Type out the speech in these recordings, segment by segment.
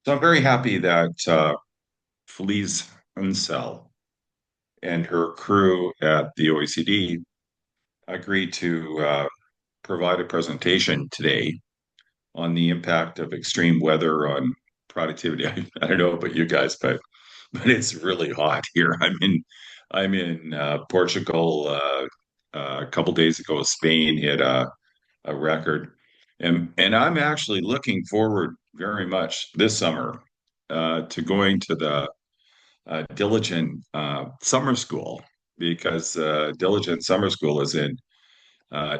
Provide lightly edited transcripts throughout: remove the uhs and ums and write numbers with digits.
So I'm very happy that Filiz Unsal and her crew at the OECD agreed to provide a presentation today on the impact of extreme weather on productivity. I don't know about you guys, but it's really hot here. I'm in Portugal. A couple days ago, Spain hit a record, and I'm actually looking forward very much this summer to going to the Diligent Summer School because Diligent Summer School is in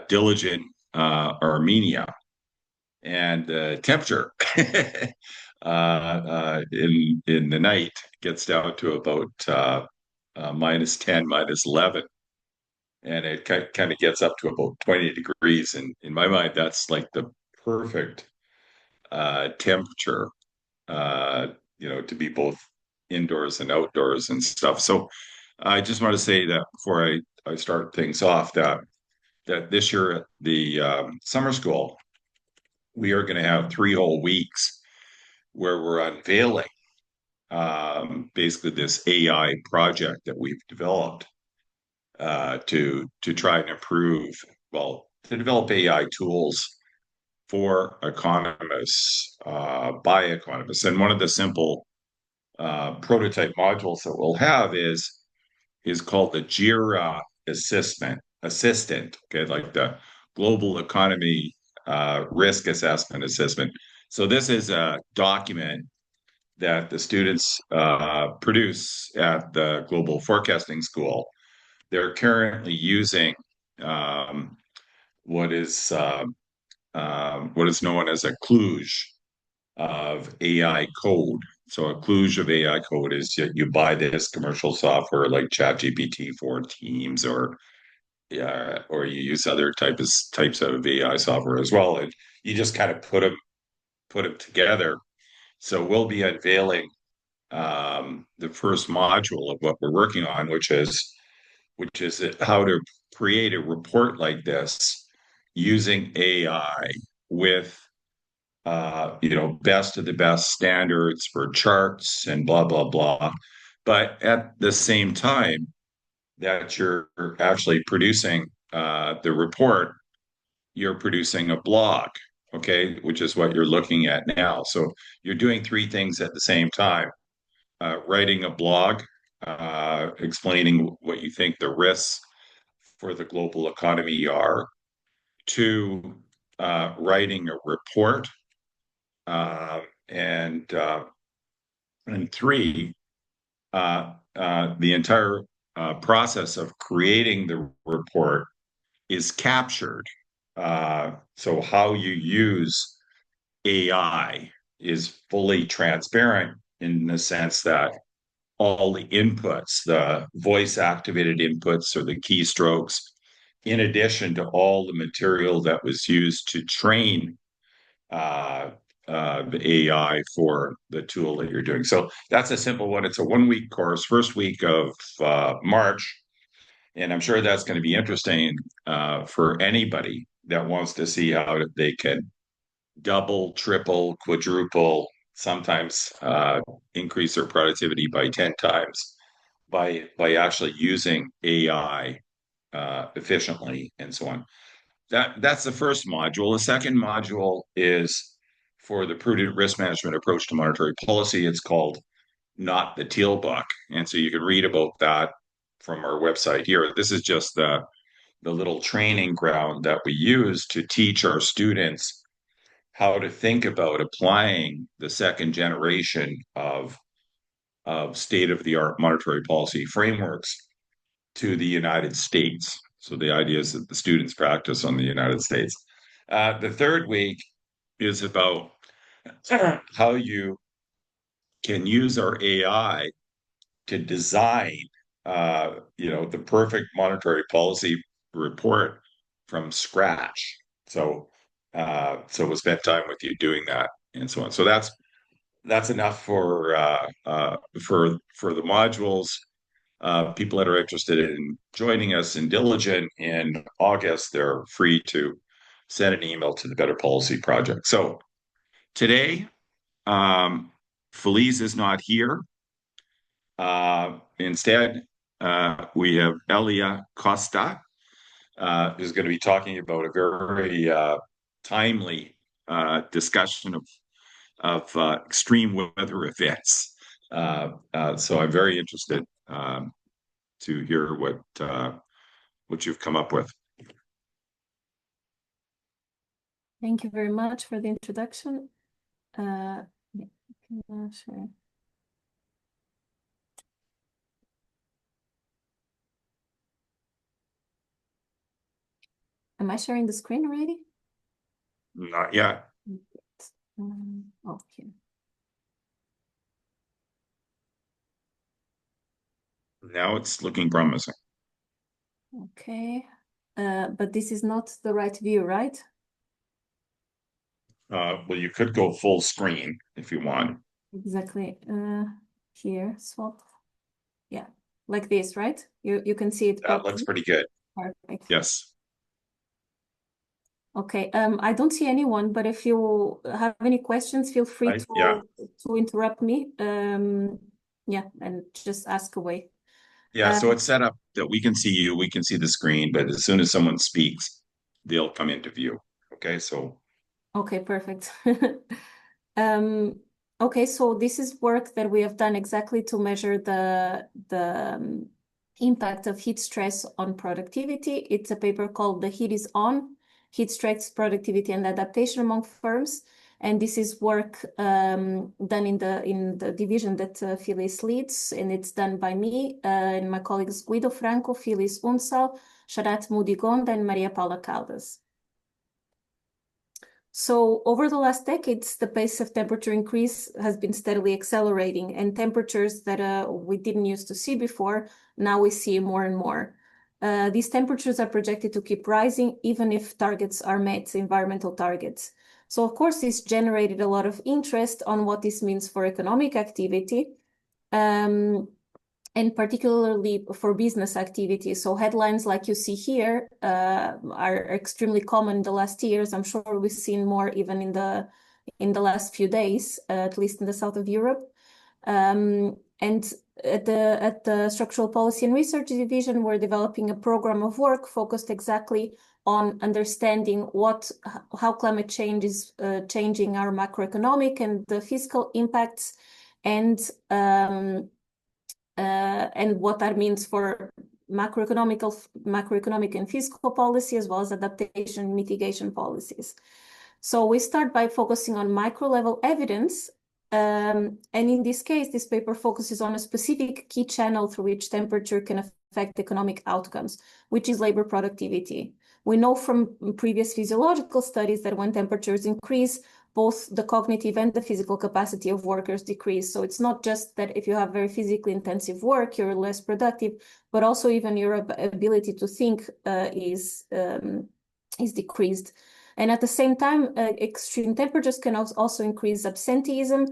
Diligent, Armenia, and the temperature in the night gets down to about -10, -11, and it kind of gets up to about 20 degrees. And in my mind, that's like the perfect temperature, uh, to be both indoors and outdoors and stuff. So I just want to say that before I start things off, that this year at the summer school, we are going to have 3 whole weeks where we're unveiling basically this AI project that we've developed to try and improve, well, to develop AI tools for economists by economists. And one of the simple prototype modules that we'll have is called the JIRA assistant. Okay, like the global economy risk assessment assistant. So this is a document that the students produce at the Global Forecasting School. They're currently using um, what is what is known as a kludge of AI code. So a kludge of AI code is you buy this commercial software like ChatGPT for Teams, or you use other types of AI software as well, and you just kind of put them together. So we'll be unveiling the first module of what we're working on, which is how to create a report like this using AI with best of the best standards for charts and blah, blah, blah. But at the same time that you're actually producing the report, you're producing a blog, okay, which is what you're looking at now. So you're doing three things at the same time: writing a blog, explaining what you think the risks for the global economy are, two, writing a report, uh, and uh, and three, the entire process of creating the report is captured. So how you use AI is fully transparent in the sense that all the inputs, the voice activated inputs or the keystrokes, in addition to all the material that was used to train uh, the AI for the tool that you're doing. So that's a simple one. It's a 1 week course, first week of March. And I'm sure that's going to be interesting for anybody that wants to see how they can double, triple, quadruple, sometimes increase their productivity by 10 times by actually using AI efficiently and so on. That's the first module. The second module is for the prudent risk management approach to monetary policy. It's called Not the Teal Book. And so you can read about that from our website here. This is just the little training ground that we use to teach our students how to think about applying the second generation of state of the art monetary policy frameworks to the United States. So the idea is that the students practice on the United States. The third week is about how you can use our AI to design, the perfect monetary policy report from scratch. So we'll spend time with you doing that and so on. So that's enough for the modules. People that are interested in joining us in Diligent in August, they're free to send an email to the Better Policy Project. So today, um, Filiz is not here. Instead, we have Helia Costa, who's going to be talking about a very timely discussion of extreme weather events. So I'm very interested to hear what you've come up with. Thank you very much for the introduction. Sure. Am I sharing the screen already? Not yet. Okay. Now it's looking promising. Okay. But this is not the right view, right? Well, you could go full screen if you want. Exactly. Here, swap. Yeah, like this, right? You can see it. That looks pretty good. Perfect. Yes. Okay. I don't see anyone, but if you have any questions, feel free to interrupt me. Yeah, and just ask away. Yeah, so it's set up that we can see you, we can see the screen, but as soon as someone speaks, they'll come into view. Okay, so. Okay, perfect. Okay, so this is work that we have done exactly to measure the impact of heat stress on productivity. It's a paper called The Heat is On, Heat Stress, Productivity and Adaptation Among Firms. And this is work done in the division that Filiz leads, and it's done by me and my colleagues Guido Franco, Filiz Unsal, Sharat Mudigonda, and Maria Paula Caldas. So over the last decades, the pace of temperature increase has been steadily accelerating, and temperatures that we didn't used to see before, now we see more and more. These temperatures are projected to keep rising even if targets are met, environmental targets. So of course, this generated a lot of interest on what this means for economic activity. And particularly for business activity. So headlines like you see here are extremely common in the last years. I'm sure we've seen more even in the last few days, at least in the south of Europe. And at the Structural Policy and Research Division, we're developing a program of work focused exactly on understanding how climate change is changing our macroeconomic and the fiscal impacts, and what that means for macroeconomic and fiscal policy, as well as adaptation mitigation policies. So we start by focusing on micro-level evidence. And in this case, this paper focuses on a specific key channel through which temperature can affect economic outcomes, which is labor productivity. We know from previous physiological studies that when temperatures increase, both the cognitive and the physical capacity of workers decrease. So it's not just that if you have very physically intensive work, you're less productive, but also even your ability to think is decreased. And at the same time, extreme temperatures can also increase absenteeism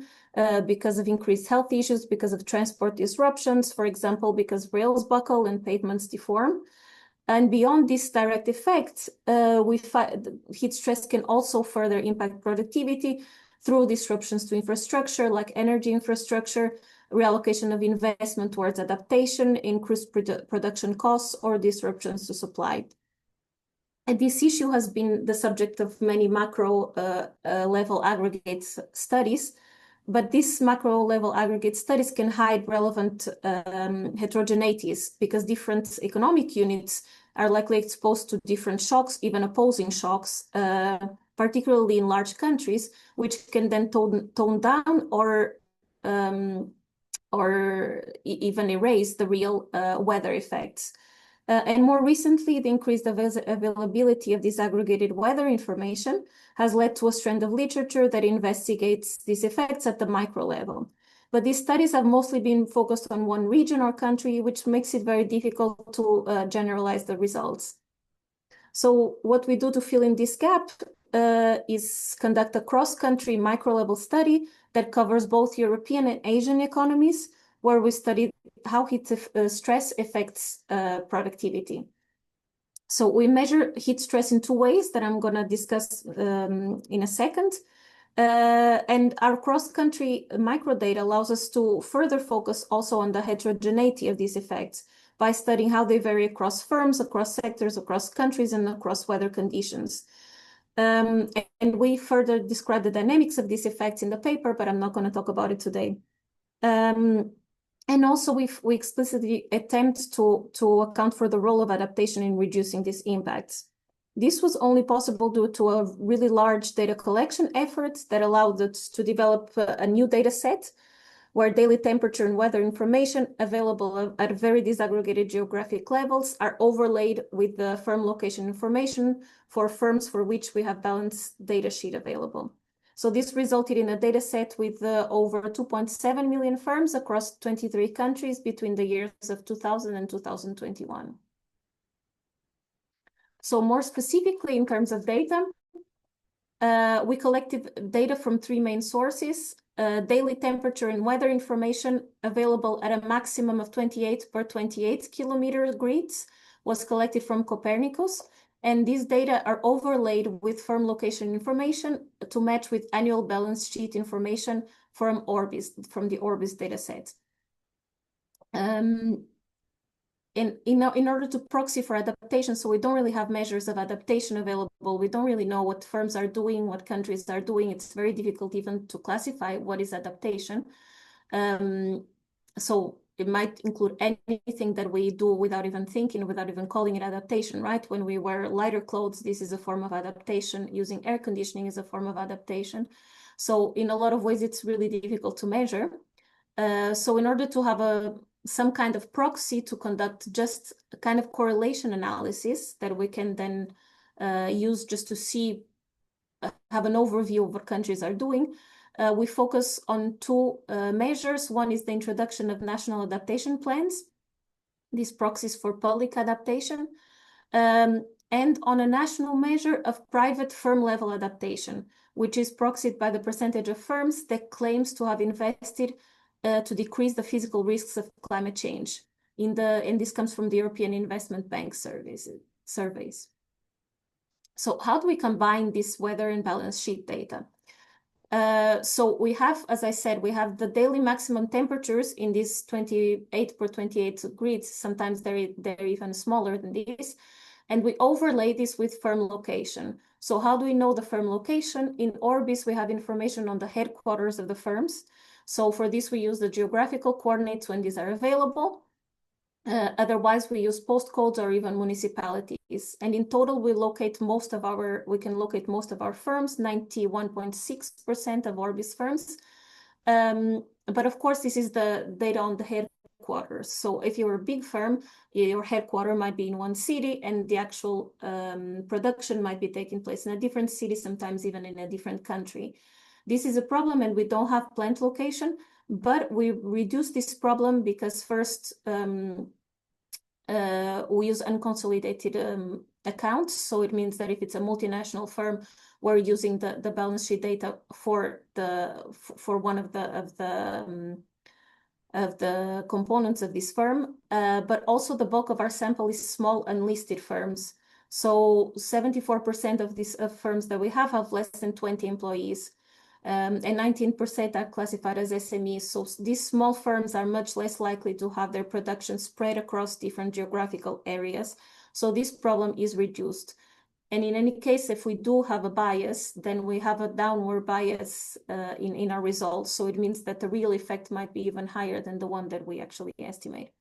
because of increased health issues, because of transport disruptions, for example, because rails buckle and pavements deform. And beyond this direct effect, we find heat stress can also further impact productivity through disruptions to infrastructure like energy infrastructure, reallocation of investment towards adaptation, increased production costs, or disruptions to supply. And this issue has been the subject of many macro level aggregate studies, but these macro level aggregate studies can hide relevant heterogeneities because different economic units are likely exposed to different shocks, even opposing shocks, particularly in large countries, which can then tone down or even erase the real weather effects. And more recently, the increased availability of disaggregated weather information has led to a strand of literature that investigates these effects at the micro level. But these studies have mostly been focused on one region or country, which makes it very difficult to generalize the results. So what we do to fill in this gap is conduct a cross-country micro-level study that covers both European and Asian economies, where we study how heat stress affects productivity. So we measure heat stress in two ways that I'm going to discuss in a second. And our cross-country microdata allows us to further focus also on the heterogeneity of these effects by studying how they vary across firms, across sectors, across countries, and across weather conditions. And we further describe the dynamics of these effects in the paper, but I'm not going to talk about it today. And also we explicitly attempt to account for the role of adaptation in reducing these impacts. This was only possible due to a really large data collection effort that allowed us to develop a new data set where daily temperature and weather information available at very disaggregated geographic levels are overlaid with the firm location information for firms for which we have balanced data sheet available. So this resulted in a data set with over 2.7 million firms across 23 countries between the years of 2000 and 2021. So more specifically in terms of data, we collected data from three main sources: daily temperature and weather information available at a maximum of 28 per 28 kilometer grids was collected from Copernicus. And these data are overlaid with firm location information to match with annual balance sheet information from the Orbis dataset. In order to proxy for adaptation, so we don't really have measures of adaptation available. We don't really know what firms are doing, what countries are doing. It's very difficult even to classify what is adaptation. So it might include anything that we do without even thinking, without even calling it adaptation, right? When we wear lighter clothes, this is a form of adaptation. Using air conditioning is a form of adaptation. So in a lot of ways, it's really difficult to measure. So in order to have some kind of proxy to conduct just a kind of correlation analysis that we can then use just to see, have an overview of what countries are doing, we focus on two measures. One is the introduction of national adaptation plans, these proxies for public adaptation, and on a national measure of private firm level adaptation, which is proxied by the percentage of firms that claims to have invested to decrease the physical risks of climate change. And this comes from the European Investment Bank surveys. So how do we combine this weather and balance sheet data? So we have, as I said, we have the daily maximum temperatures in these 28 per 28 grids. Sometimes they're even smaller than this. And we overlay this with firm location. So how do we know the firm location? In Orbis, we have information on the headquarters of the firms. So for this, we use the geographical coordinates when these are available. Otherwise, we use postcodes or even municipalities. And in total, we can locate most of our firms, 91.6% of Orbis firms. But of course, this is the data on the headquarters. So if you're a big firm, your headquarters might be in one city and the actual production might be taking place in a different city, sometimes even in a different country. This is a problem and we don't have plant location, but we reduce this problem because first we use unconsolidated accounts. So it means that if it's a multinational firm, we're using the balance sheet data for one of the components of this firm, but also the bulk of our sample is small unlisted firms. So 74% of these firms that we have less than 20 employees. And 19% are classified as SMEs. So these small firms are much less likely to have their production spread across different geographical areas. So this problem is reduced. And in any case, if we do have a bias, then we have a downward bias in our results. So it means that the real effect might be even higher than the one that we actually estimate.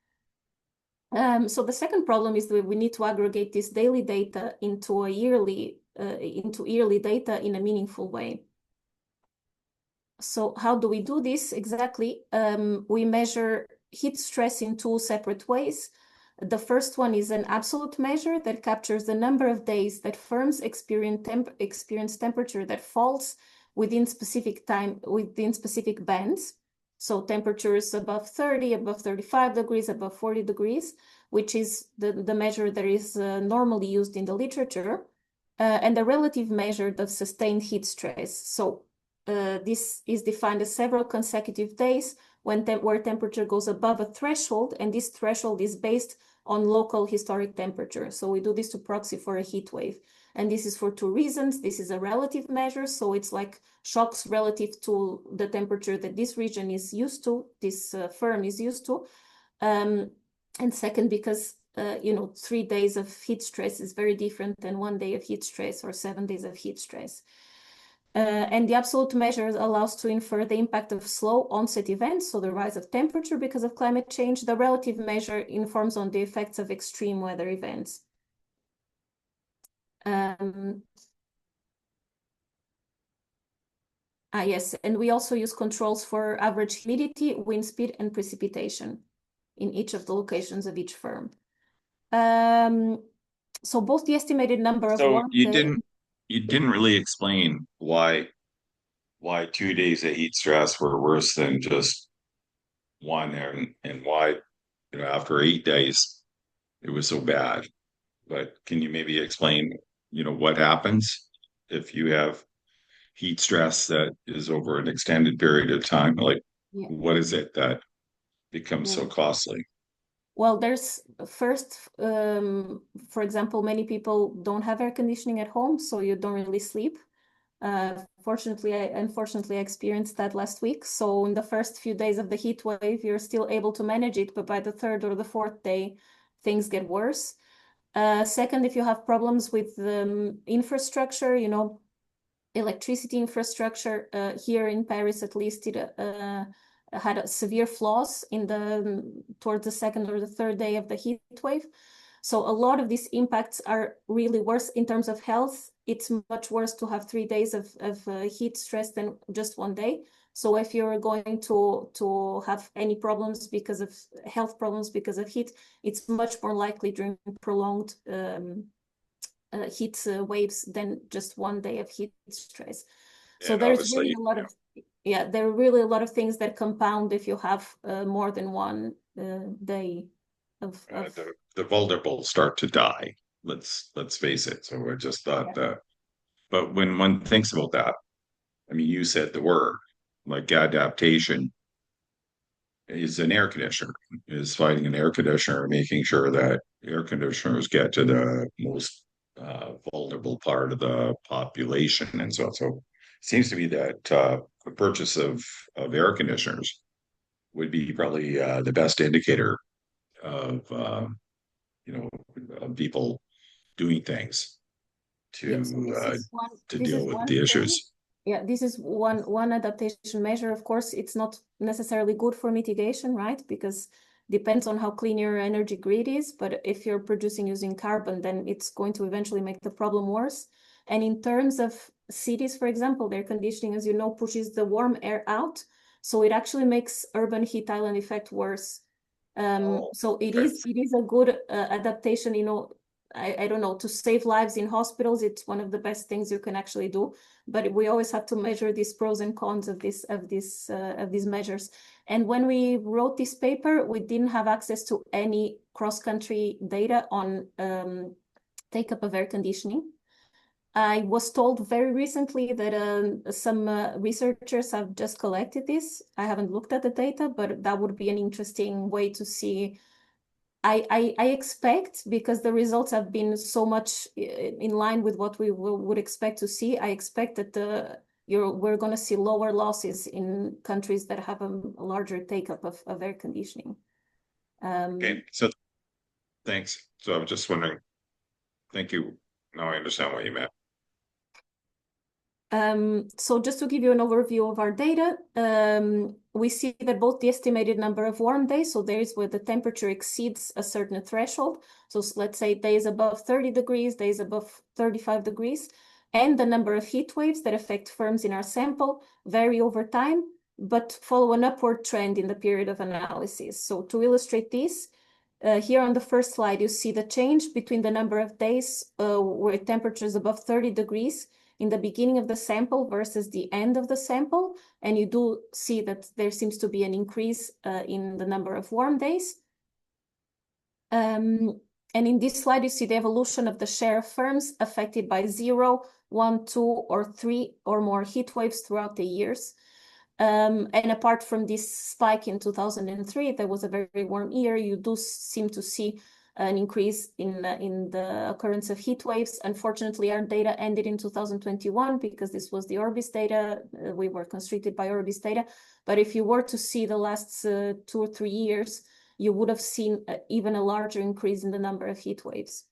So the second problem is that we need to aggregate this daily data into yearly data in a meaningful way. So how do we do this exactly? We measure heat stress in two separate ways. The first one is an absolute measure that captures the number of days that firms experience temperature that falls within specific bands. So temperatures above 30, above 35 degrees, above 40 degrees, which is the measure that is normally used in the literature, and the relative measure of sustained heat stress. So this is defined as several consecutive days where temperature goes above a threshold, and this threshold is based on local historic temperature. So we do this to proxy for a heat wave. And this is for two reasons. This is a relative measure, so it's like shocks relative to the temperature that this region is used to, this firm is used to. And second, because 3 days of heat stress is very different than 1 day of heat stress or 7 days of heat stress. And the absolute measure allows to infer the impact of slow onset events, so the rise of temperature because of climate change. The relative measure informs on the effects of extreme weather events. Yes, and we also use controls for average humidity, wind speed, and precipitation in each of the locations of each firm. So both the estimated number of So warm you days. didn't really explain why 2 days of heat stress were worse than just one, and why after 8 days it was so bad. But can you maybe explain what happens if you have heat stress that is over an extended period of time? Like, Yeah. what is it that becomes so costly? Well, there's first, for example, many people don't have air conditioning at home, so you don't really sleep. Unfortunately, I experienced that last week. So in the first few days of the heat wave, you're still able to manage it, but by the third or the fourth day, things get worse. Second, if you have problems with infrastructure, electricity infrastructure, here in Paris, at least, it had severe flaws towards the second or the third day of the heat wave. So a lot of these impacts are really worse in terms of health. It's much worse to have 3 days of heat stress than just 1 day. So if you're going to have any problems because of health problems because of heat, it's much more likely during prolonged heat waves than just 1 day of heat stress. So And there's really obviously, there are really a lot of things that compound if you have more than 1 day of the vulnerable start to die. Let's face it. So I just thought that. But when one thinks about that, I mean, you said the word, like adaptation is an air conditioner, is finding an air conditioner, making sure that air conditioners get to the most vulnerable part of the population, and so it seems to me that the purchase of air conditioners would be probably the best indicator of of people doing things So this to is one. to This deal is with one the thing. issues. Yeah, this is one adaptation measure. Of course, it's not necessarily good for mitigation, right? Because depends on how clean your energy grid is. But if you're producing using carbon, then it's going to eventually make the problem worse. And in terms of cities, for example, air conditioning, as you know, pushes the warm air out. So it actually makes urban heat island effect worse. So it Okay. is a good adaptation, I don't know, to save lives in hospitals. It's one of the best things you can actually do, but we always have to measure these pros and cons of these measures. And when we wrote this paper, we didn't have access to any cross-country data on take up of air conditioning. I was told very recently that some researchers have just collected this. I haven't looked at the data, but that would be an interesting way to see. I expect, because the results have been so much in line with what we would expect to see, I expect that we're going to see lower losses in countries that have a larger take-up of air conditioning. Okay, so thanks. So I was just wondering. Thank you. Now I understand what you meant. So just to give you an overview of our data, we see that both the estimated number of warm days, so there is where the temperature exceeds a certain threshold. So let's say days above 30 degrees, days above 35 degrees, and the number of heat waves that affect firms in our sample vary over time, but follow an upward trend in the period of analysis. So to illustrate this, here on the first slide, you see the change between the number of days where temperature is above 30 degrees in the beginning of the sample versus the end of the sample. And you do see that there seems to be an increase in the number of warm days. And in this slide, you see the evolution of the share of firms affected by 0, 1, 2, or 3 or more heat waves throughout the years. And apart from this spike in 2003, there was a very warm year, you do seem to see an increase in the occurrence of heat waves. Unfortunately, our data ended in 2021 because this was the Orbis data. We were constricted by Orbis data. But if you were to see the last 2 or 3 years, you would have seen even a larger increase in the number of heat waves.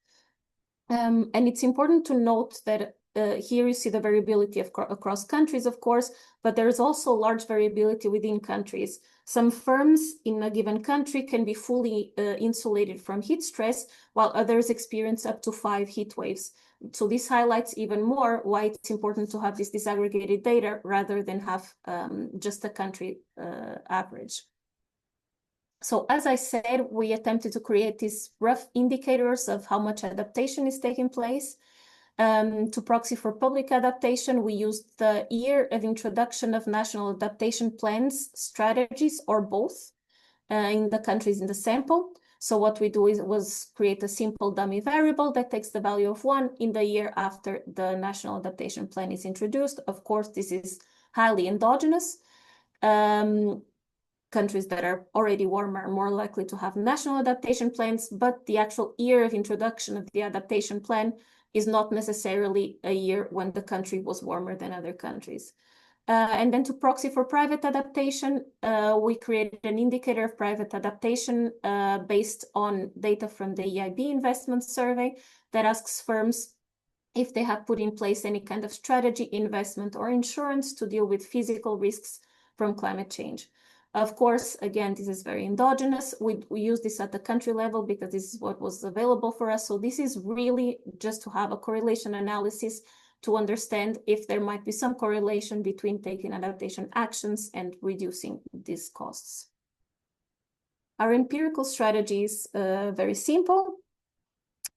And it's important to note that here you see the variability across countries, of course, but there is also large variability within countries. Some firms in a given country can be fully insulated from heat stress, while others experience up to 5 heat waves. So this highlights even more why it's important to have this disaggregated data rather than have just a country average. So as I said, we attempted to create these rough indicators of how much adaptation is taking place. To proxy for public adaptation, we used the year of introduction of national adaptation plans, strategies, or both in the countries in the sample. So what we do was create a simple dummy variable that takes the value of 1 in the year after the national adaptation plan is introduced. Of course, this is highly endogenous. Countries that are already warmer are more likely to have national adaptation plans, but the actual year of introduction of the adaptation plan is not necessarily a year when the country was warmer than other countries. And then to proxy for private adaptation, we created an indicator of private adaptation based on data from the EIB investment survey that asks firms if they have put in place any kind of strategy, investment, or insurance to deal with physical risks from climate change. Of course, again, this is very endogenous. We use this at the country level because this is what was available for us. So this is really just to have a correlation analysis to understand if there might be some correlation between taking adaptation actions and reducing these costs. Our empirical strategy is very simple.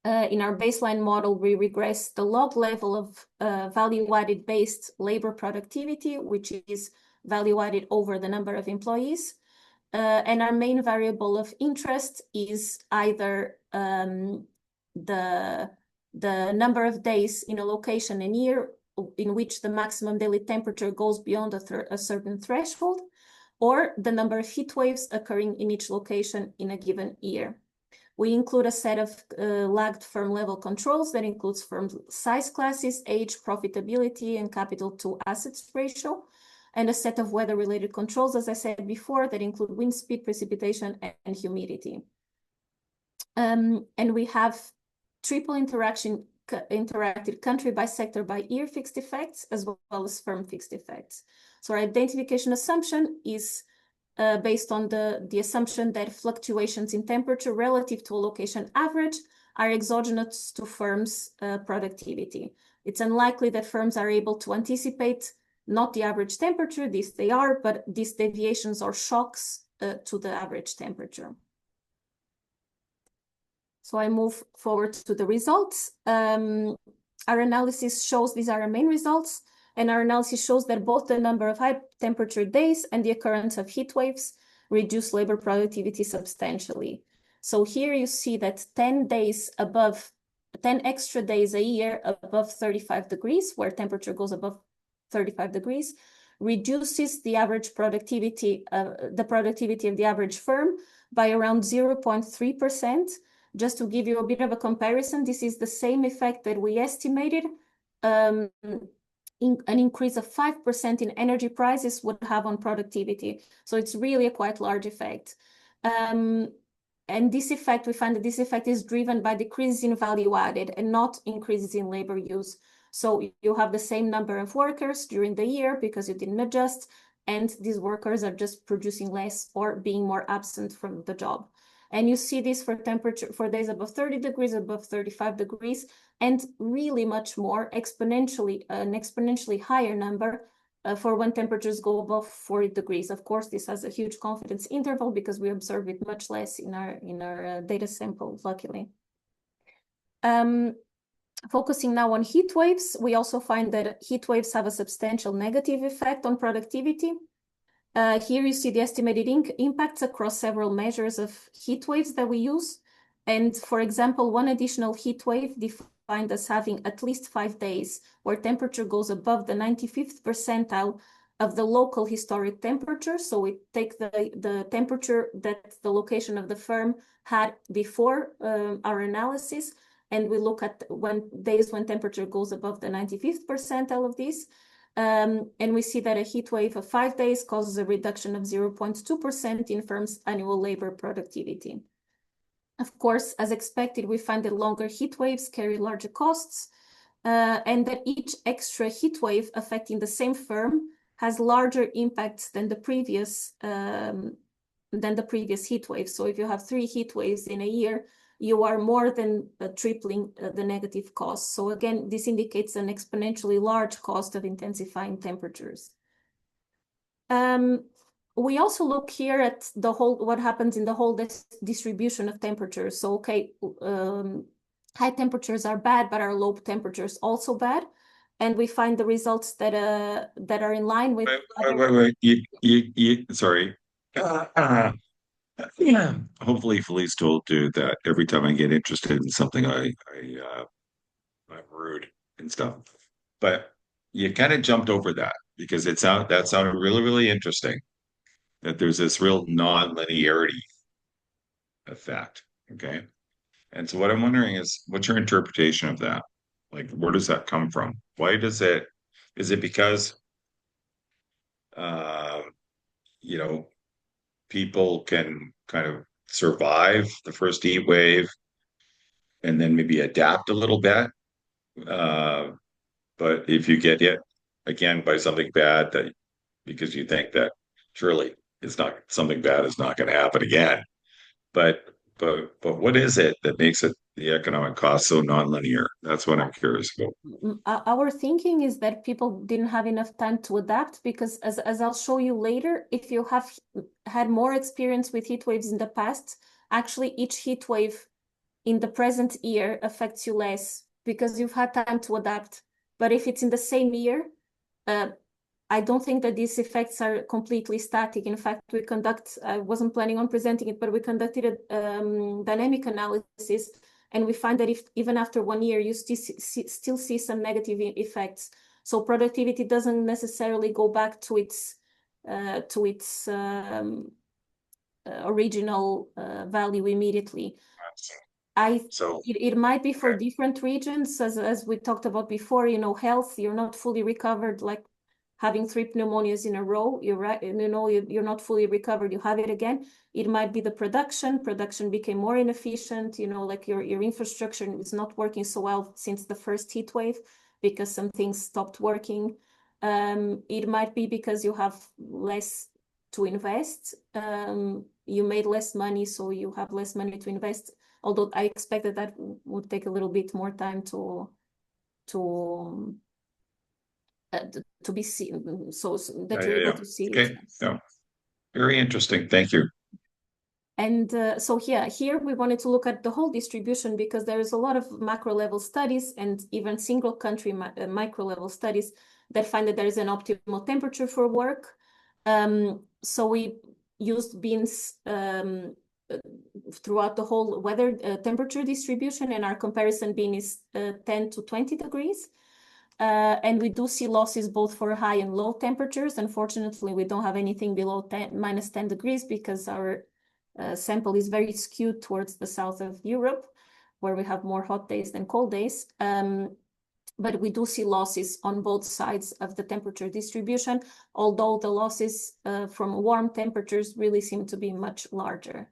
In our baseline model, we regress the log level of value-added based labor productivity, which is value added over the number of employees. And our main variable of interest is either the number of days in a location and year in which the maximum daily temperature goes beyond a certain threshold, or the number of heat waves occurring in each location in a given year. We include a set of lagged firm level controls that includes firm size classes, age, profitability, and capital to assets ratio, and a set of weather-related controls, as I said before, that include wind speed, precipitation, and humidity. And we have triple interacted country by sector by year fixed effects, as well as firm fixed effects. So our identification assumption is based on the assumption that fluctuations in temperature relative to a location average are exogenous to firms' productivity. It's unlikely that firms are able to anticipate not the average temperature, this they are, but these deviations or shocks to the average temperature. So I move forward to the results. Our analysis shows these are our main results, and our analysis shows that both the number of high temperature days and the occurrence of heat waves reduce labor productivity substantially. So here you see that 10 extra days a year above 35 degrees, where temperature goes above 35 degrees, reduces the average productivity, the productivity of the average firm by around 0.3%. Just to give you a bit of a comparison, this is the same effect that we estimated an increase of 5% in energy prices would have on productivity. So it's really a quite large effect. And this effect, we find that this effect is driven by decreases in value added and not increases in labor use. So you have the same number of workers during the year because you didn't adjust, and these workers are just producing less or being more absent from the job. And you see this for temperature for days above 30 degrees, above 35 degrees, and really much more exponentially, an exponentially higher number for when temperatures go above 40 degrees. Of course, this has a huge confidence interval because we observe it much less in our data sample, luckily. Focusing now on heat waves, we also find that heat waves have a substantial negative effect on productivity. Here you see the estimated impacts across several measures of heat waves that we use. And for example, one additional heat wave defined as having at least 5 days where temperature goes above the 95th percentile of the local historic temperature. So we take the temperature that the location of the firm had before our analysis, and we look at days when temperature goes above the 95th percentile of this. And we see that a heat wave of 5 days causes a reduction of 0.2% in firms' annual labor productivity. Of course, as expected, we find that longer heat waves carry larger costs, and that each extra heat wave affecting the same firm has larger impacts than the previous heat wave. So if you have 3 heat waves in a year, you are more than tripling the negative cost. So again, this indicates an exponentially large cost of intensifying temperatures. We also look here at what happens in the whole distribution of temperatures. So, okay, high temperatures are bad, but are low temperatures also bad? And we find the results that are in line with. Wait. Sorry. Yeah. Hopefully, Filiz told you that every time I get interested in something, I'm rude and stuff. But you kind of jumped over that because that sounded really, really interesting. That there's this real non-linearity effect. Okay. And so what I'm wondering is, what's your interpretation of that? Like, where does that come from? Is it because, uh, you know, people can kind of survive the first heat wave and then maybe adapt a little bit? Uh, but if you get hit again by something bad, that because you think that surely something bad is not going to happen again. But what is it that makes the economic cost so nonlinear? That's what I'm curious about. Our thinking is that people didn't have enough time to adapt, because as I'll show you later, if you have had more experience with heat waves in the past, actually each heat wave in the present year affects you less because you've had time to adapt. But if it's in the same year, I don't think that these effects are completely static. In fact, I wasn't planning on presenting it, but we conducted a dynamic analysis, and we find that even after 1 year, you still see some negative effects. So productivity doesn't necessarily go back to its original value immediately. It might be for different regions, as we talked about before. Health, you're not fully recovered, like having 3 pneumonias in a row, you're right, you're not fully recovered, you have it again. It might be the production became more inefficient, like your infrastructure is not working so well since the first heat wave because some things stopped working. It might be because you have less to invest. You made less money, so you have less money to invest. Although I expected that would take a little bit more time to be seen, so that you're able to see it. Okay. Yeah. Very interesting. Thank you. And so here we wanted to look at the whole distribution, because there is a lot of macro level studies and even single country micro level studies that find that there is an optimal temperature for work. So we used bins throughout the whole weather temperature distribution, and our comparison bin is 10 to 20 degrees. And we do see losses both for high and low temperatures. Unfortunately, we don't have anything below minus 10 degrees because our sample is very skewed towards the south of Europe, where we have more hot days than cold days. But we do see losses on both sides of the temperature distribution, although the losses from warm temperatures really seem to be much larger.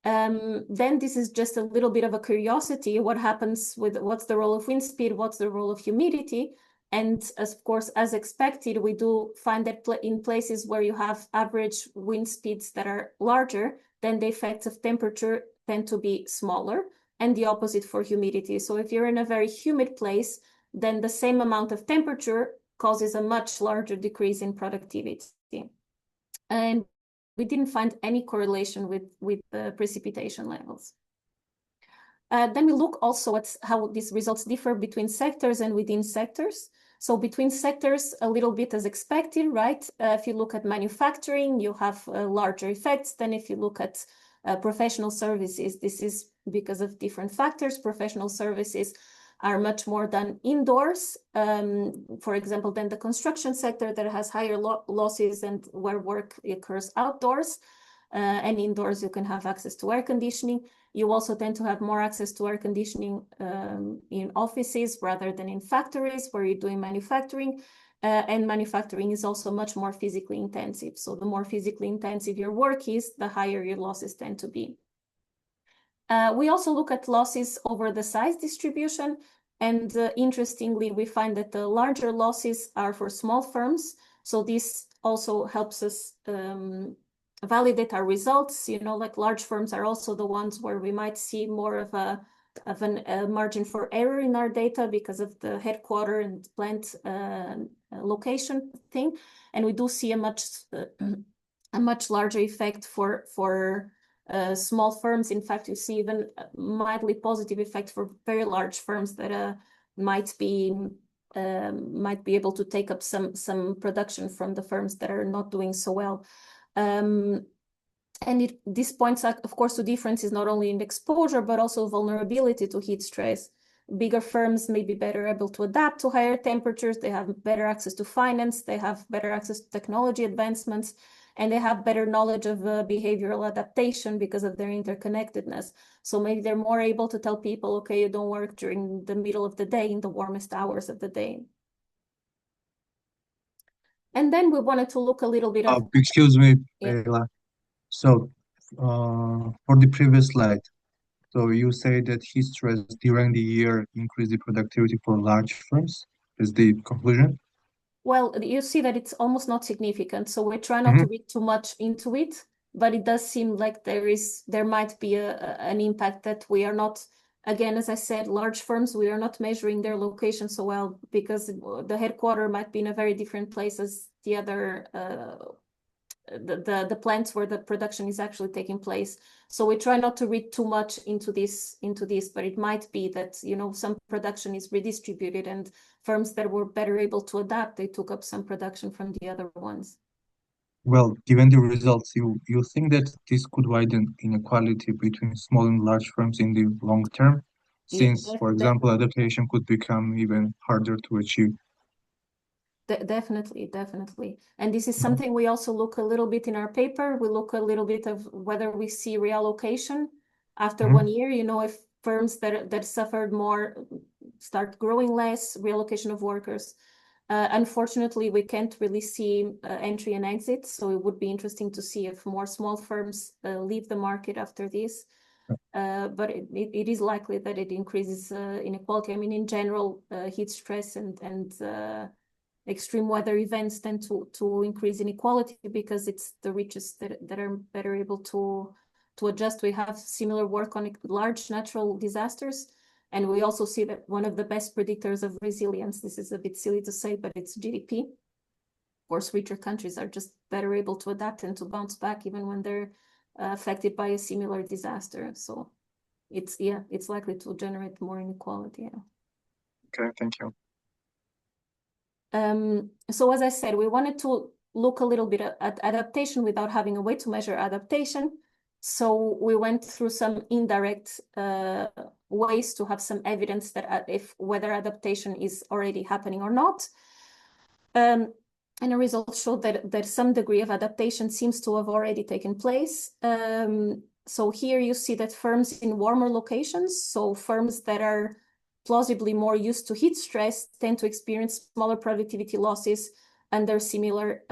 Then this is just a little bit of a curiosity. What happens what's the role of wind speed? What's the role of humidity? And of course, as expected, we do find that in places where you have average wind speeds that are larger, then the effects of temperature tend to be smaller, and the opposite for humidity. So if you're in a very humid place, then the same amount of temperature causes a much larger decrease in productivity. And we didn't find any correlation with the precipitation levels. Then we look also at how these results differ between sectors and within sectors. So between sectors, a little bit as expected, right? If you look at manufacturing, you have larger effects than if you look at professional services. This is because of different factors. Professional services are much more done indoors, for example, than the construction sector that has higher losses and where work occurs outdoors. And indoors, you can have access to air conditioning. You also tend to have more access to air conditioning in offices rather than in factories where you're doing manufacturing. And manufacturing is also much more physically intensive. So the more physically intensive your work is, the higher your losses tend to be. We also look at losses over the size distribution. And interestingly, we find that the larger losses are for small firms. So this also helps us validate our results. You know, like large firms are also the ones where we might see more of a margin for error in our data because of the headquarter and plant location thing. And we do see a much larger effect for small firms. In fact, you see even a mildly positive effect for very large firms that might be able to take up some production from the firms that are not doing so well. And this points out, of course, to differences not only in exposure, but also vulnerability to heat stress. Bigger firms may be better able to adapt to higher temperatures. They have better access to finance. They have better access to technology advancements, and they have better knowledge of behavioral adaptation because of their interconnectedness. So maybe they're more able to tell people, okay, you don't work during the middle of the day in the warmest hours of the day. And then we wanted to look a little bit of... Excuse me, Yeah. Hélia. So, for the previous slide, so you say that heat stress during the year increase the productivity for large firms. Is the conclusion? Well, you see that it's almost not significant. So we try not to read too much into it, but it does seem like there might be an impact that we are not, again, as I said, large firms, we are not measuring their location so well because the headquarter might be in a very different place as the other the plants where the production is actually taking place. So we try not to read too much into this, but it might be that, you know, some production is redistributed and firms that were better able to adapt, they took up some production from the other ones. Well, given the results, you think that this could widen inequality between small and large firms in the long term, since, for example, adaptation could become even harder to achieve. Definitely. And this is something we also look a little bit in our paper. We look a little bit of whether we see reallocation after 1 year, you know, if firms that suffered more start growing less, reallocation of workers. Unfortunately, we can't really see entry and exit. So it would be interesting to see if more small firms leave the market after this. But it is likely that it increases inequality. I mean, in general, heat stress and extreme weather events tend to increase inequality because it's the richest that are better able to adjust. We have similar work on large natural disasters, and we also see that one of the best predictors of resilience, this is a bit silly to say, but it's GDP. Of course, richer countries are just better able to adapt and to bounce back even when they're affected by a similar disaster. So it's likely to generate more inequality. Yeah. Okay, thank you. So as I said, we wanted to look a little bit at adaptation without having a way to measure adaptation. So we went through some indirect ways to have some evidence that whether adaptation is already happening or not. And the results showed that some degree of adaptation seems to have already taken place. So here you see that firms in warmer locations, so firms that are plausibly more used to heat stress, tend to experience smaller productivity losses under similar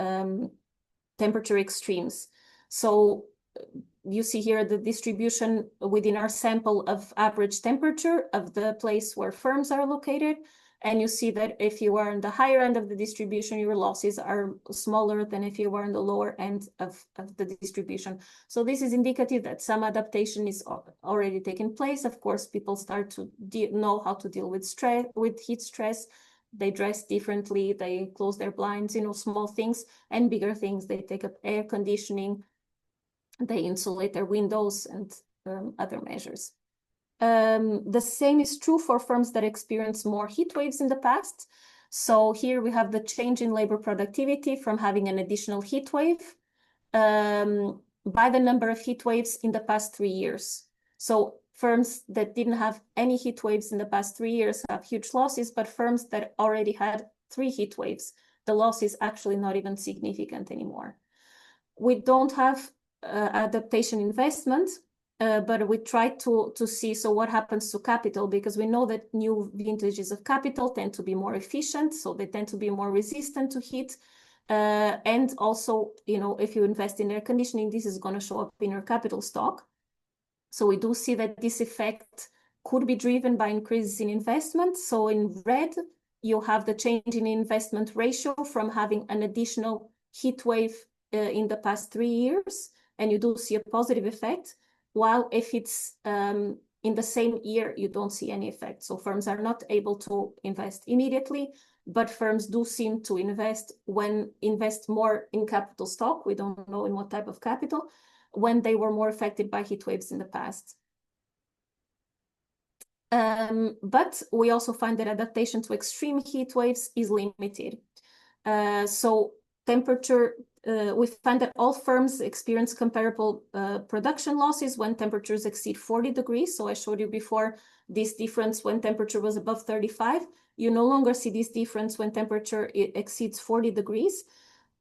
temperature extremes. So you see here the distribution within our sample of average temperature of the place where firms are located. And you see that if you are in the higher end of the distribution, your losses are smaller than if you were in the lower end of the distribution. So this is indicative that some adaptation is already taking place. Of course, people start to know how to deal with heat stress. They dress differently. They close their blinds, you know, small things, and bigger things. They take up air conditioning. They insulate their windows and other measures. The same is true for firms that experience more heat waves in the past. So here we have the change in labor productivity from having an additional heat wave by the number of heat waves in the past 3 years. So Firms that didn't have any heat waves in the past 3 years have huge losses, but firms that already had 3 heat waves, the loss is actually not even significant anymore. We don't have adaptation investment, but we try to see so what happens to capital, because we know that new vintages of capital tend to be more efficient, so they tend to be more resistant to heat. And also, you know, if you invest in air conditioning, this is going to show up in your capital stock. So we do see that this effect could be driven by increases in investment. So in red, you have the change in investment ratio from having an additional heat wave in the past 3 years, and you do see a positive effect. While if it's in the same year, you don't see any effect. So firms are not able to invest immediately, but firms do seem to invest more in capital stock. We don't know in what type of capital, when they were more affected by heat waves in the past. But we also find that adaptation to extreme heat waves is limited. So temperature, we find that all firms experience comparable production losses when temperatures exceed 40 degrees. So I showed you before this difference when temperature was above 35. You no longer see this difference when temperature exceeds 40 degrees.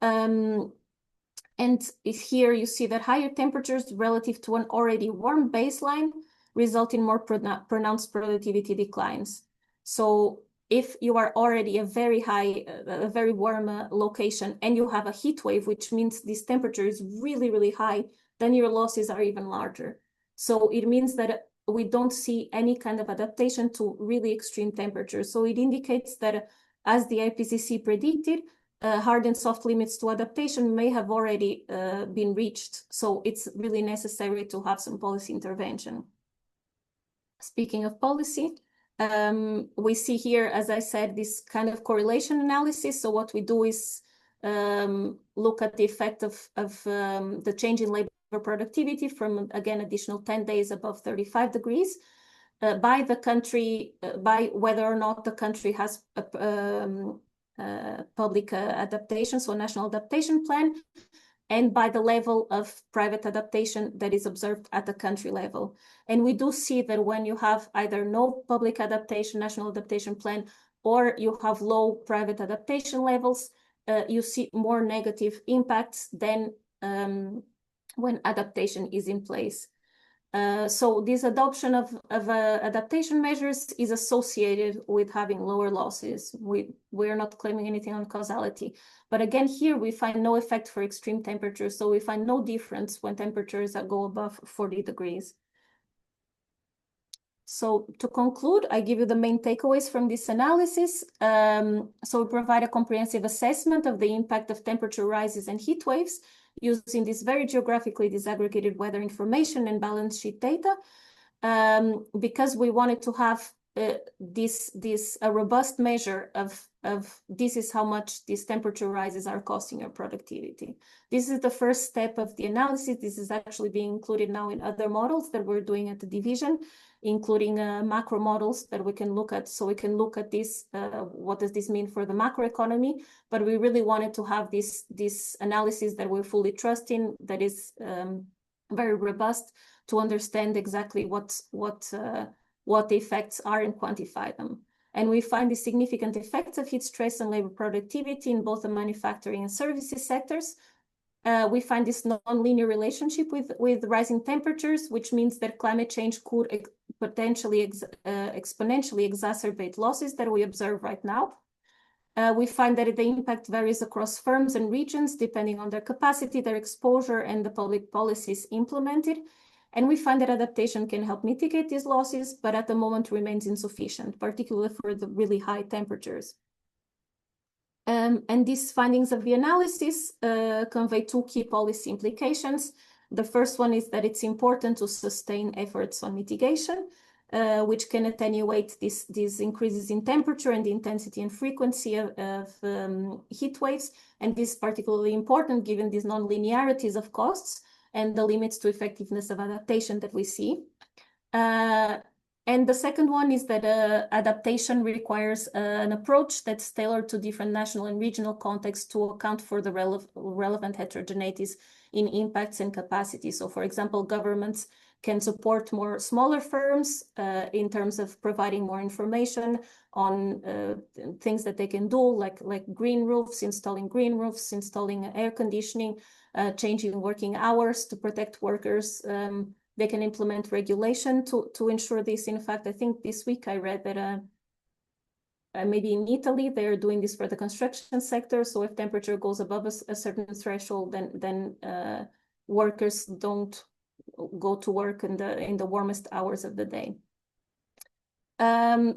And here you see that higher temperatures relative to an already warm baseline result in more pronounced productivity declines. So if you are already a very warm location, and you have a heat wave, which means this temperature is really, really high, then your losses are even larger. So it means that we don't see any kind of adaptation to really extreme temperatures. So it indicates that, as the IPCC predicted, hard and soft limits to adaptation may have already been reached. So it's really necessary to have some policy intervention. Speaking of policy, we see here, as I said, this kind of correlation analysis. So what we do is look at the effect of the change in labor productivity from, again, additional 10 days above 35 degrees by the country, by whether or not the country has public adaptation, so national adaptation plan, and by the level of private adaptation that is observed at the country level. And we do see that when you have either no public adaptation, national adaptation plan, or you have low private adaptation levels, you see more negative impacts than when adaptation is in place. So this adoption of adaptation measures is associated with having lower losses. We're not claiming anything on causality. But again, here we find no effect for extreme temperatures. So we find no difference when temperatures go above 40 degrees. So to conclude, I give you the main takeaways from this analysis. So we provide a comprehensive assessment of the impact of temperature rises and heat waves using this very geographically disaggregated weather information and balance sheet data, because we wanted to have a robust measure of this is how much these temperature rises are costing your productivity. This is the first step of the analysis. This is actually being included now in other models that we're doing at the division, including macro models that we can look at. So we can look at this, what does this mean for the macroeconomy? But we really wanted to have this analysis that we fully trust in, that is very robust, to understand exactly what the effects are and quantify them. And we find the significant effects of heat stress and labor productivity in both the manufacturing and services sectors. We find this non-linear relationship with rising temperatures, which means that climate change could potentially exponentially exacerbate losses that we observe right now. We find that the impact varies across firms and regions depending on their capacity, their exposure, and the public policies implemented. And we find that adaptation can help mitigate these losses, but at the moment remains insufficient, particularly for the really high temperatures. And these findings of the analysis convey two key policy implications. The first one is that it's important to sustain efforts on mitigation, which can attenuate these increases in temperature and the intensity and frequency of heat waves. And this is particularly important given these non-linearities of costs and the limits to effectiveness of adaptation that we see. And the second one is that adaptation requires an approach that's tailored to different national and regional contexts to account for the relevant heterogeneities in impacts and capacity. So, for example, governments can support more smaller firms in terms of providing more information on things that they can do, like green roofs, installing air conditioning, changing working hours to protect workers. They can implement regulation to ensure this. In fact, I think this week I read that maybe in Italy, they're doing this for the construction sector. So if temperature goes above a certain threshold, then workers don't go to work in the warmest hours of the day.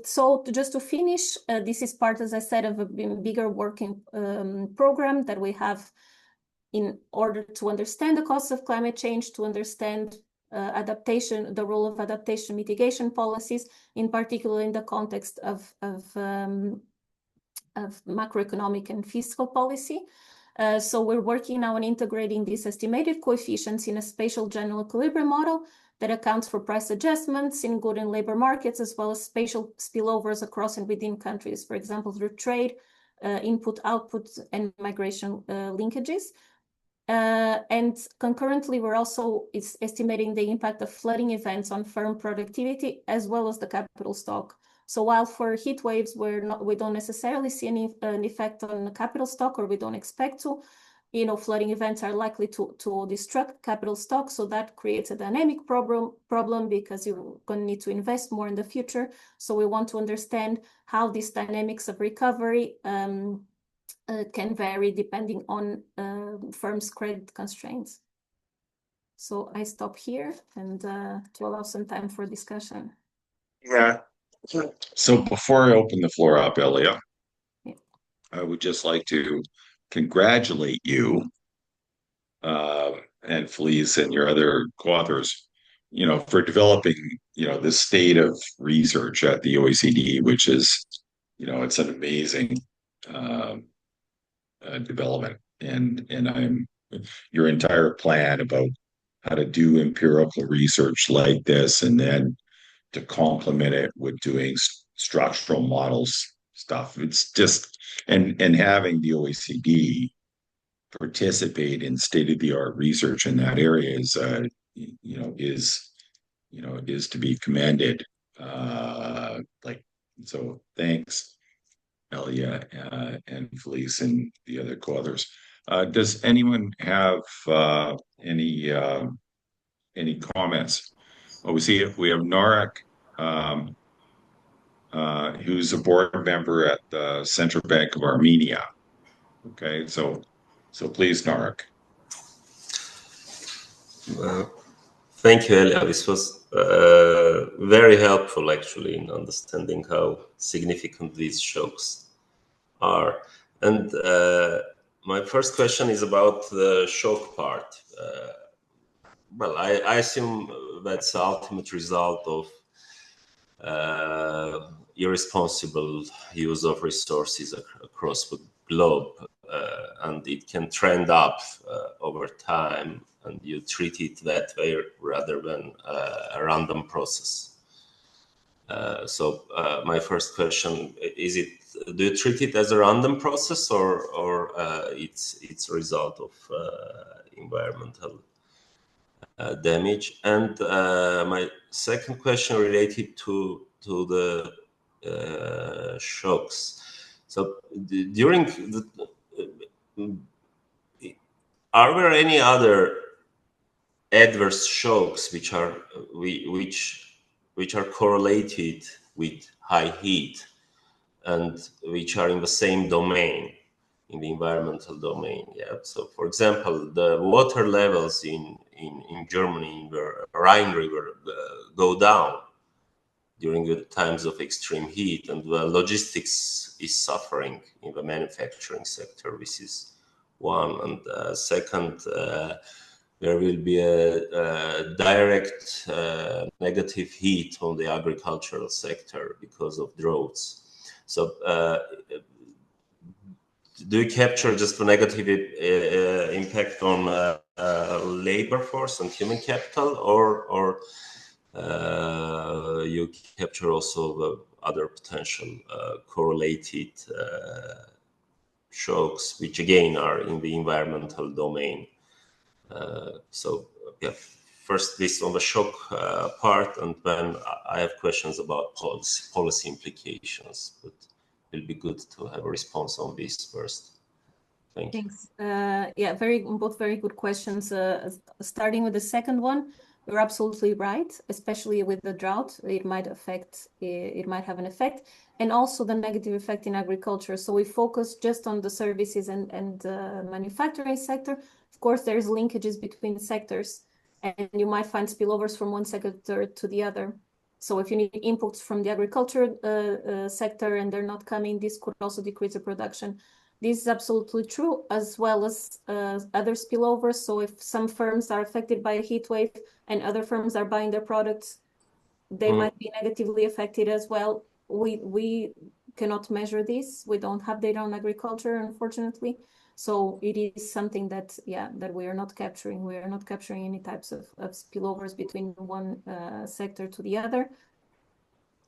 So just to finish, this is part, as I said, of a bigger working program that we have in order to understand the costs of climate change, to understand adaptation, the role of adaptation mitigation policies, in particular in the context of macroeconomic and fiscal policy. So we're working now on integrating these estimated coefficients in a spatial general equilibrium model that accounts for price adjustments in good and labor markets, as well as spatial spillovers across and within countries, for example, through trade, input, output, and migration linkages. And concurrently, we're also estimating the impact of flooding events on firm productivity, as well as the capital stock. So while for heat waves, we don't necessarily see an effect on the capital stock, or we don't expect to, flooding events are likely to destruct capital stock. So that creates a dynamic problem because you're going to need to invest more in the future. So we want to understand how these dynamics of recovery can vary depending on firms' credit constraints. So I stop here and to allow some time for discussion. Yeah. So before I open the floor up, Hélia, Yeah. I would just like to congratulate you and Filiz and your other co-authors, for developing, the state of research at the OECD, which is, it's an amazing development. And your entire plan about how to do empirical research like this, and then to complement it with doing structural models stuff. It's just, and having the OECD participate in state-of-the-art research in that area is to be commended. So thanks, Hélia and Filiz and the other co-authors. Does anyone have any comments? Well, we have Narek, who's a board member at the Central Bank of Armenia. Okay, so please, Narek. Thank you, Hélia. This was very helpful, actually, in understanding how significant these shocks are. And my first question is about the shock part. Well, I assume that's the ultimate result of irresponsible use of resources across the globe, and it can trend up over time, and you treat it that way rather than a random process. So my first question is: do you treat it as a random process, or it's a result of environmental damage? And my second question related to the shocks. So during are there any other adverse shocks which are correlated with high heat and which are in the same domain, in the environmental domain? Yeah. So, for example, the water levels in Germany, in the Rhine River, go down during the times of extreme heat, and the logistics is suffering in the manufacturing sector. This is one. And second, there will be a direct negative heat on the agricultural sector because of droughts. So do you capture just the negative impact on labor force and human capital, or you capture also the other potential correlated shocks, which again are in the environmental domain? So yeah, first this on the shock part, and then I have questions about policy implications. But it'll be good to have a response on this first. Thank you. Thanks. Yeah, both very good questions. Starting with the second one, you're absolutely right, especially with the drought. It might have an effect, and also the negative effect in agriculture. So we focus just on the services and manufacturing sector. Of course, there's linkages between sectors, and you might find spillovers from one sector to the other. So if you need inputs from the agriculture sector and they're not coming, this could also decrease the production. This is absolutely true, as well as other spillovers. So if some firms are affected by a heat wave and other firms are buying their products, they might be negatively affected as well. We cannot measure this. We don't have data on agriculture, unfortunately. So it is something that, that we are not capturing. We are not capturing any types of spillovers between one sector to the other.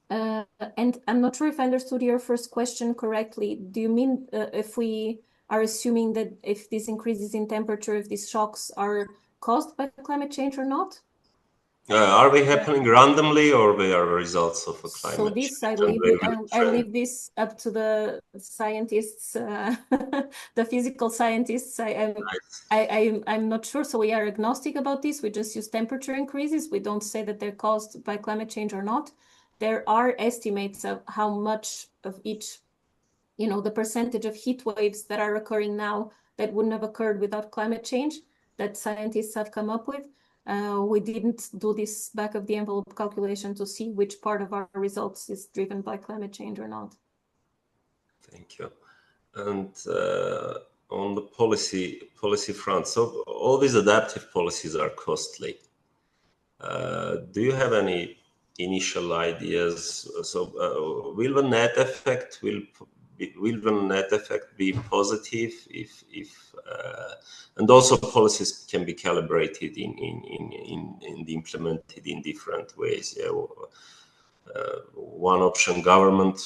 And I'm not sure if I understood your first question correctly. Do you mean if we are assuming that if these increases in temperature, if these shocks are caused by climate change or not? Are they happening randomly, or they are results of a climate so this change? I leave this up to the scientists, the physical scientists. I'm not sure. So we are agnostic about this. We just use temperature increases. We don't say that they're caused by climate change or not. There are estimates of how much of each, the percentage of heat waves that are occurring now that wouldn't have occurred without climate change that scientists have come up with. We didn't do this back of the envelope calculation to see which part of our results is driven by climate change or not. Thank you. And on the policy front, so all these adaptive policies are costly. Do you have any initial ideas? So will the net effect be positive if and also policies can be calibrated in implemented in different ways. One option, government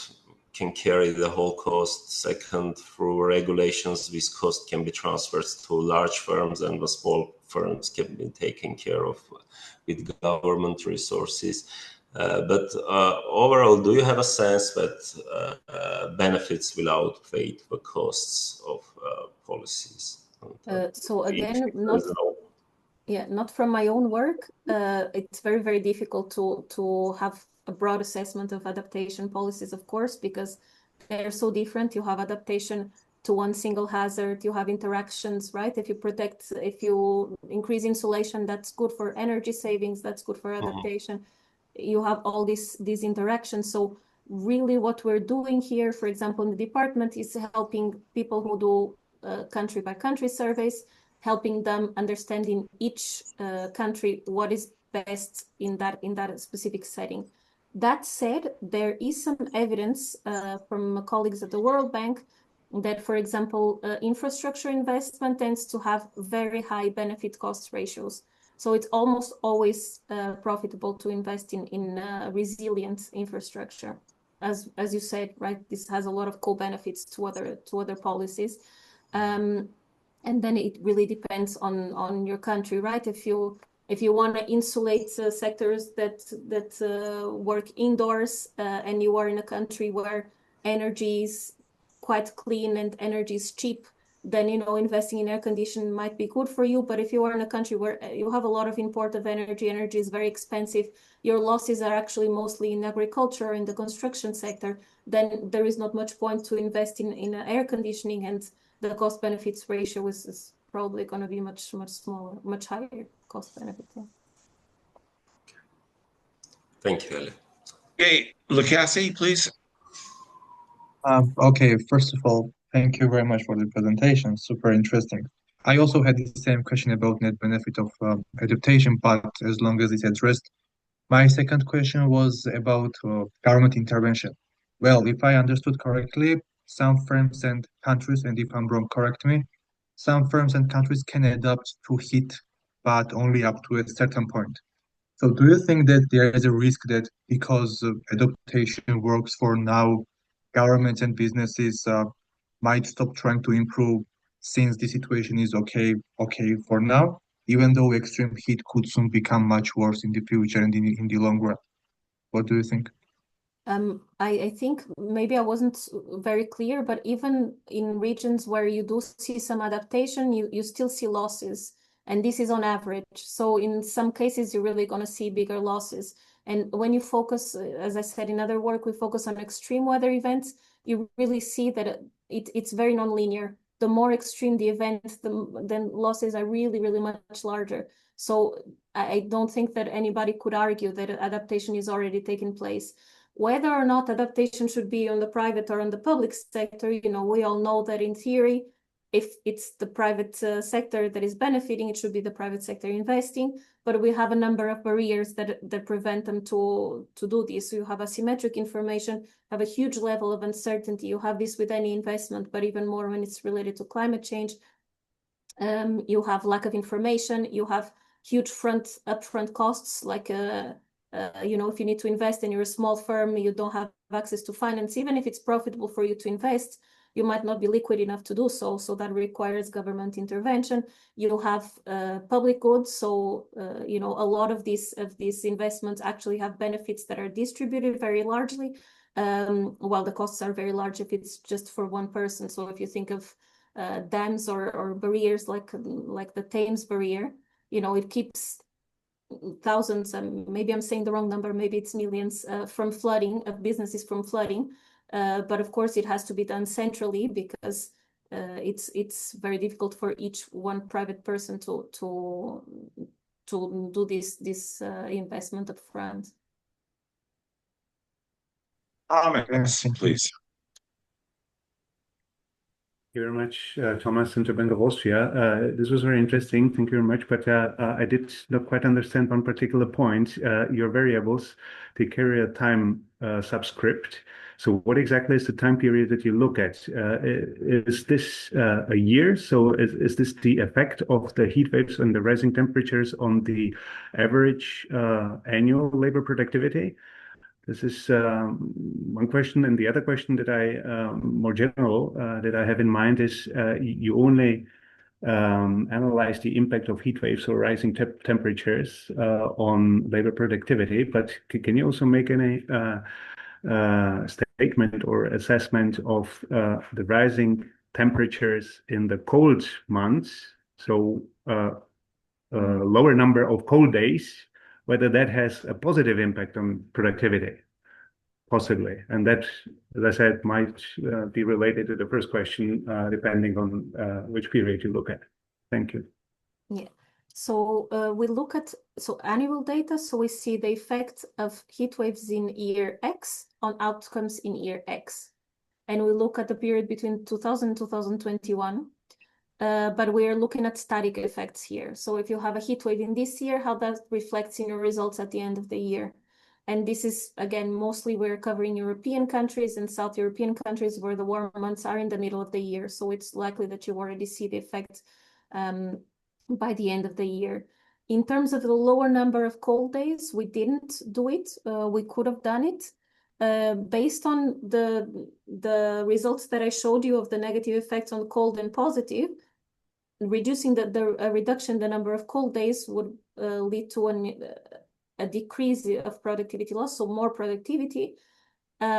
can carry the whole cost. Second, through regulations, this cost can be transferred to large firms, and the small firms can be taken care of with government resources. But overall, do you have a sense that benefits will outweigh the costs of policies? So again, not from my own work. It's very, very difficult to have a broad assessment of adaptation policies, of course, because they're so different. You have adaptation to one single hazard, you have interactions, right? If you increase insulation, that's good for energy savings, that's good for adaptation. You have all these interactions. So really what we're doing here, for example, in the department, is helping people who do country by country surveys, helping them understand in each country what is best in that specific setting. That said, there is some evidence from colleagues at the World Bank that, for example, infrastructure investment tends to have very high benefit cost ratios. So it's almost always profitable to invest in resilient infrastructure. As you said, right, this has a lot of co-benefits to other policies. And then it really depends on your country, right? If you want to insulate sectors that work indoors and you are in a country where energy is quite clean and energy is cheap, then investing in air conditioning might be good for you. But if you are in a country where you have a lot of import of energy is very expensive, your losses are actually mostly in agriculture, in the construction sector, then there is not much point to invest in air conditioning, and the cost benefits ratio is probably going to be much smaller, much higher cost benefit. Yeah. Thank you, Hélia. Okay, Lucassi, please. Okay, first of all, thank you very much for the presentation. Super interesting. I also had the same question about net benefit of adaptation, but as long as it's addressed. My second question was about government intervention. Well, if I understood correctly, some firms and countries, and if I'm wrong, correct me, some firms and countries can adapt to heat, but only up to a certain point. So do you think that there is a risk that because adaptation works for now, governments and businesses might stop trying to improve since the situation is okay for now? even though extreme heat could soon become much worse in the future and in the long run. What do you think? I think maybe I wasn't very clear, but even in regions where you do see some adaptation, you still see losses, and this is on average. So in some cases, you're really going to see bigger losses. And when you focus, as I said in other work, we focus on extreme weather events, you really see that it's very nonlinear. The more extreme the event, then losses are really, really much larger. So I don't think that anybody could argue that adaptation is already taking place. Whether or not adaptation should be on the private or on the public sector, we all know that in theory, if it's the private sector that is benefiting, it should be the private sector investing. But we have a number of barriers that prevent them to do this. So you have asymmetric information, have a huge level of uncertainty. You have this with any investment, but even more when it's related to climate change. You have lack of information. You have huge upfront costs, like if you need to invest and you're a small firm, you don't have access to finance. Even if it's profitable for you to invest, you might not be liquid enough to do so. So that requires government intervention. You have public goods. So, a lot of these investments actually have benefits that are distributed very largely, while the costs are very large if it's just for one person. So if you think of dams or barriers like the Thames barrier, it keeps thousands, maybe I'm saying the wrong number, maybe it's millions from flooding, of businesses from flooding. But of course it has to be done centrally because it's very difficult for each one private person to do this investment up front. Comments, please. Thank you very much, Thomas, Central Bank of Austria. This was very interesting. Thank you very much. But I did not quite understand one particular point. Your variables, they carry a time subscript. So what exactly is the time period that you look at? Is this a year? So is this the effect of the heat waves and the rising temperatures on the average annual labor productivity? This is one question. And the other question that more general, that I have in mind is you only analyze the impact of heat waves or rising temperatures on labor productivity, but can you also make any statement or assessment of the rising temperatures in the cold months? So lower number of cold days, whether that has a positive impact on productivity, possibly. And that, as I said, might be related to the first question, depending on which period you look at. Thank you. Yeah. So we look at annual data. So we see the effect of heat waves in year X on outcomes in year X. And we look at the period between 2000 and 2021. But we are looking at static effects here. So if you have a heat wave in this year, how that reflects in your results at the end of the year. And this is, again, mostly we're covering European countries and South European countries where the warm months are in the middle of the year. So it's likely that you already see the effect by the end of the year. In terms of the lower number of cold days, we didn't do it. We could have done it. Based on the results that I showed you of the negative effects on cold and positive, reducing the reduction in the number of cold days would lead to a decrease of productivity loss, so more productivity.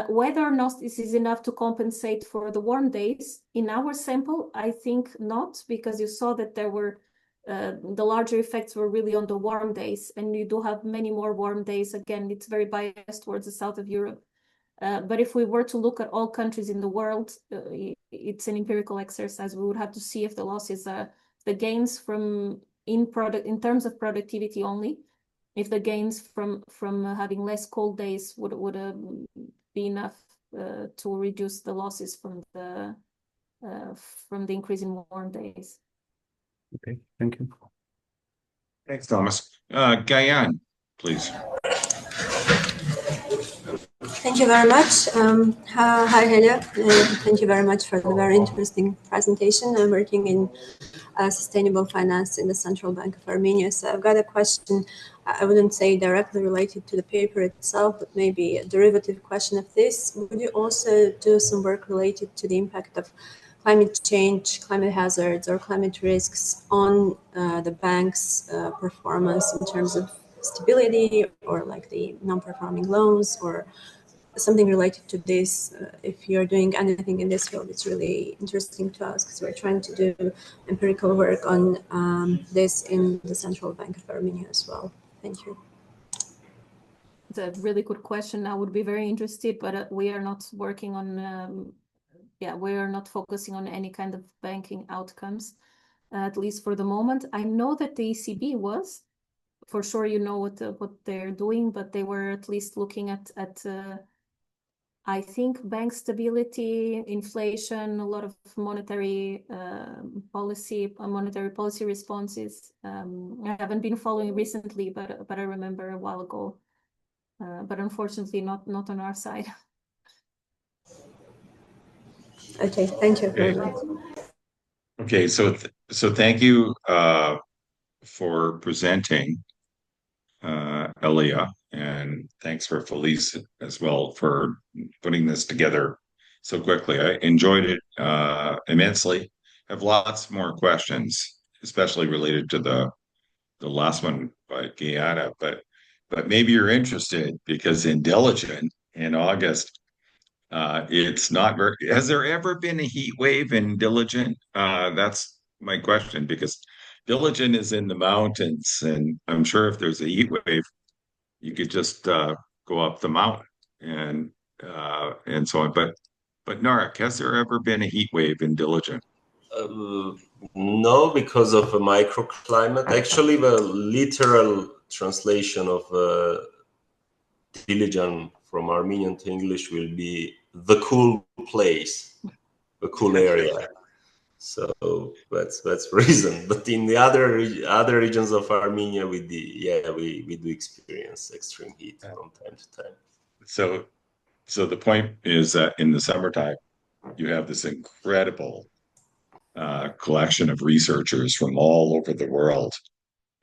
Whether or not this is enough to compensate for the warm days, in our sample, I think not, because you saw that there were the larger effects were really on the warm days, and you do have many more warm days. Again, it's very biased towards the south of Europe. But if we were to look at all countries in the world, it's an empirical exercise. We would have to see if the losses are the gains in terms of productivity only, if the gains from having less cold days would be enough to reduce the losses from the increase in warm days. Okay, thank you. Thanks, Thomas. Gayan, please. Thank you very much. Hi, Helia. Thank you very much for the very interesting presentation. I'm working in sustainable finance in the Central Bank of Armenia. So I've got a question. I wouldn't say directly related to the paper itself, but maybe a derivative question of this. Would you also do some work related to the impact of climate change, climate hazards, or climate risks on the bank's performance in terms of stability, or like the non-performing loans, or something related to this. If you're doing anything in this field, it's really interesting to us, because we're trying to do empirical work on this in the Central Bank of Armenia as well. Thank you. It's a really good question. I would be very interested, but we are not working on, we are not focusing on any kind of banking outcomes, at least for the moment. I know that the ECB was, for sure, you know what they're doing, but they were at least looking at I think bank stability, inflation, a lot of monetary policy responses. I haven't been following recently, but I remember a while ago. But unfortunately, not on our side. Okay, thank you very much. Okay, so thank you for presenting, Hélia, and thanks for Filiz as well for putting this together so quickly. I enjoyed it immensely. I have lots more questions, especially related to the last one by Guyana, but maybe you're interested because in Diligent in August, it's not very. Has there ever been a heat wave in Diligent? That's my question, because Diligent is in the mountains, and I'm sure if there's a heat wave, you could just go up the mountain and so on. But Narek, has there ever been a heat wave in Diligent? No, because of a microclimate. Actually, the literal translation of Diligent from Armenian to English will be the cool place, the cool area. So that's the reason. But in the other regions of Armenia, we do experience extreme heat from time to time. So the point is that in the summertime, you have this incredible collection of researchers from all over the world,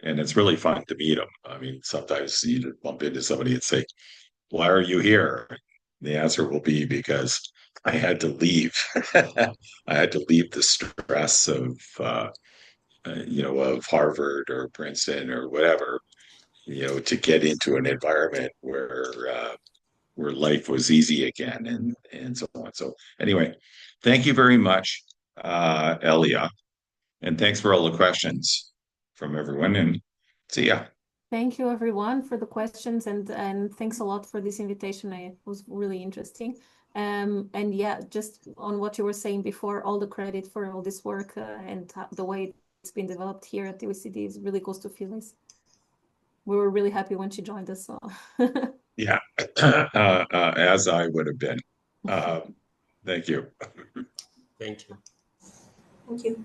and it's really fun to meet them. I mean, sometimes you bump into somebody and say, "Why are you here?" The answer will be because I had to leave. I had to leave the stress of of Harvard or Princeton or whatever, to get into an environment where life was easy again, and so on. So anyway, thank you very much, Hélia, and thanks for all the questions from everyone. And see ya. Thank you, everyone, for the questions, and thanks a lot for this invitation. It was really interesting. And yeah, just on what you were saying before, all the credit for all this work and the way it's been developed here at the OECD really goes to Filiz. We were really happy when she joined us. So. Yeah, as I would have been. Thank you. Thank you. Thank you.